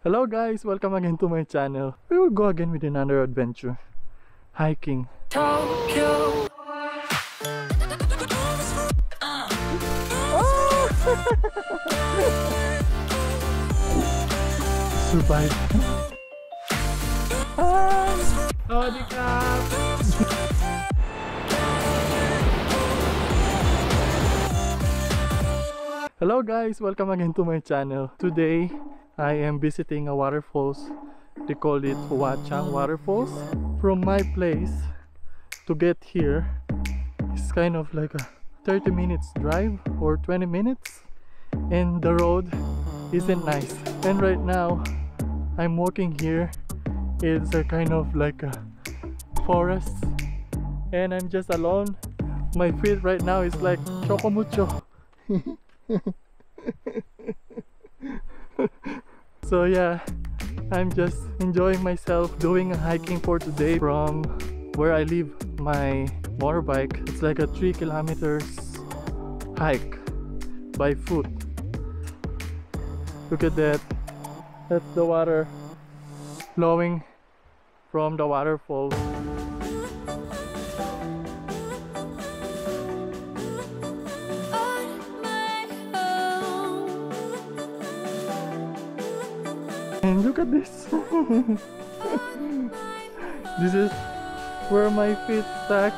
Hello guys, welcome again to my channel. We will go again with another adventure. Hiking. Tokyo. Oh! Survive. Hi! Howdy Kap! Hello guys, welcome again to my channel. Today I am visiting a waterfalls. They call it Hua Chang Waterfalls. From my place to get here is kind of like a 30 minutes drive or 20 minutes, and the road isn't nice. And right now I'm walking here. It's a kind of like a forest and I'm just alone. My feet right now is like choco mucho. So yeah, I'm just enjoying myself doing a hiking for today. From where I live, my motorbike, it's like a 3 kilometers hike by foot. Look at that. That's the water flowing from the waterfall. And look at this. This is where my feet stuck,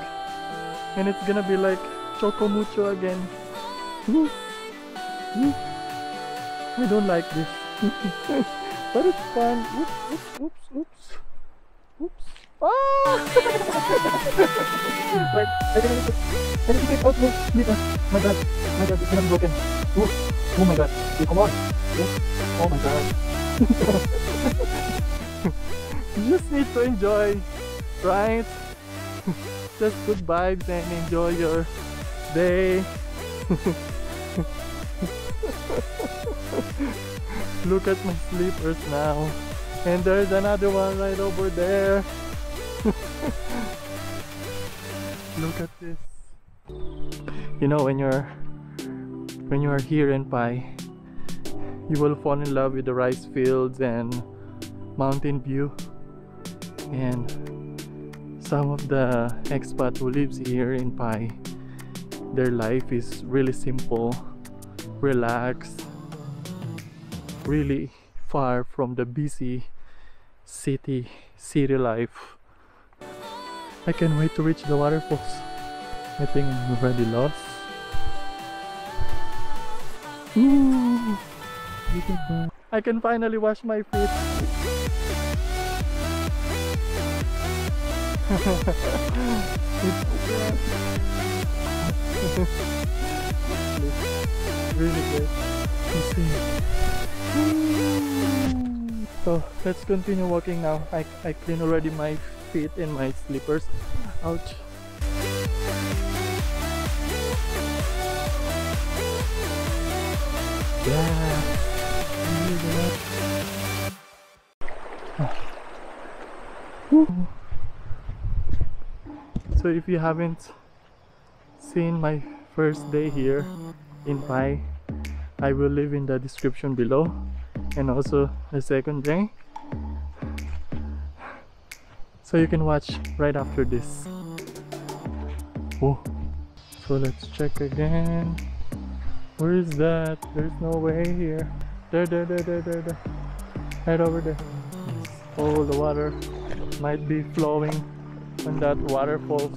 and it's gonna be like choco mucho again. I don't like this. But it's fun. Oops. Ah! Wait, I didn't get out. My god, it's gonna be broken. Oh my god, come on. Oh my god. You just need to enjoy, right? Just good vibes and enjoy your day. Look at my slippers now, and there's another one right over there. Look at this. You know, when you are here in Pai, you will fall in love with the rice fields and mountain view. And some of the expats who lives here in Pai, their life is really simple, relaxed, really far from the busy city life. I can't wait to reach the waterfalls. I think I'm already lost. Ooh. I can finally wash my feet. Really good. So let's continue walking now. I clean already my feet and my slippers. Ouch. Yeah. So if you haven't seen my first day here in Pai, I will leave in the description below, and also the second day, so you can watch right after this. Oh, so let's check again. Where is that? There's no way here. There. Right over there. Oh, the water might be flowing on that waterfall.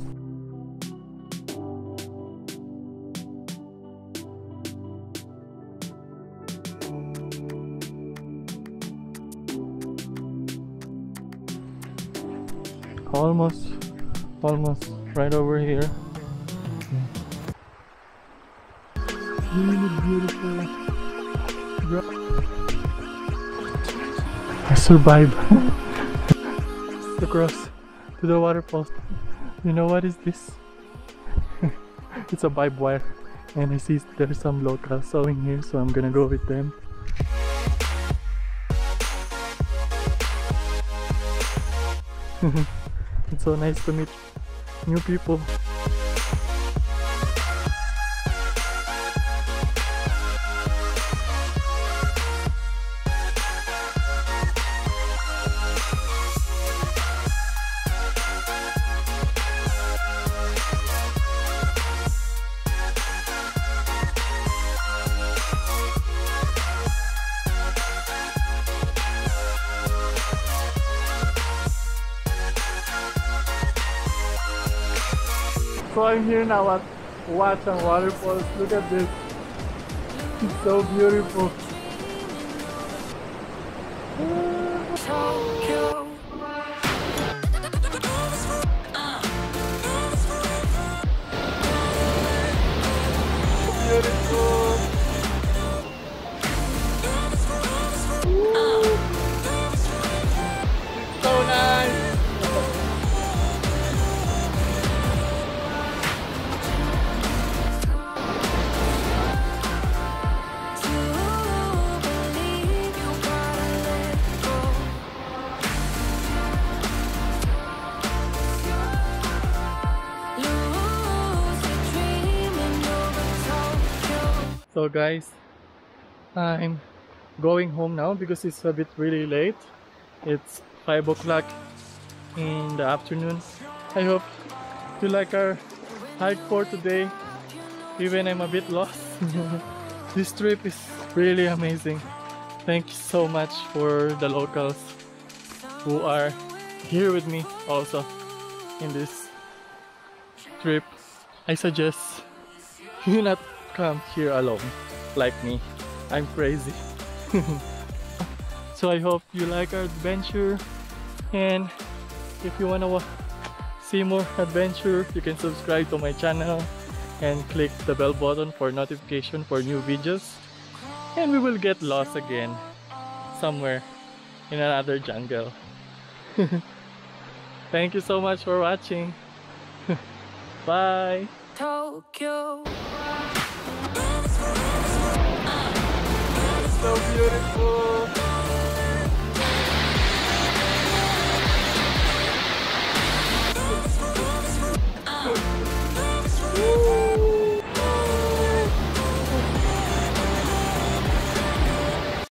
Almost right over here. Really beautiful. I survived. Across to the waterfalls. You know what is this? It's a barbed wire, and I see there's some locals sewing here, so I'm gonna go with them. It's so nice to meet new people. So I'm here now at Hua Chang Waterfalls. Look at this. It's so beautiful. Beautiful. It's so nice. So guys, I'm going home now because it's a bit really late. It's 5 o'clock in the afternoon. I hope you like our hike for today, even I'm a bit lost. This trip is really amazing. Thank you so much for the locals who are here with me also in this trip. I suggest you not come here alone like me. I'm crazy. So I hope you like our adventure, and if you wanna see more adventure, you can subscribe to my channel and click the bell button for notification for new videos, and we will get lost again somewhere in another jungle. Thank you so much for watching. Bye. Tokyo. So beautiful.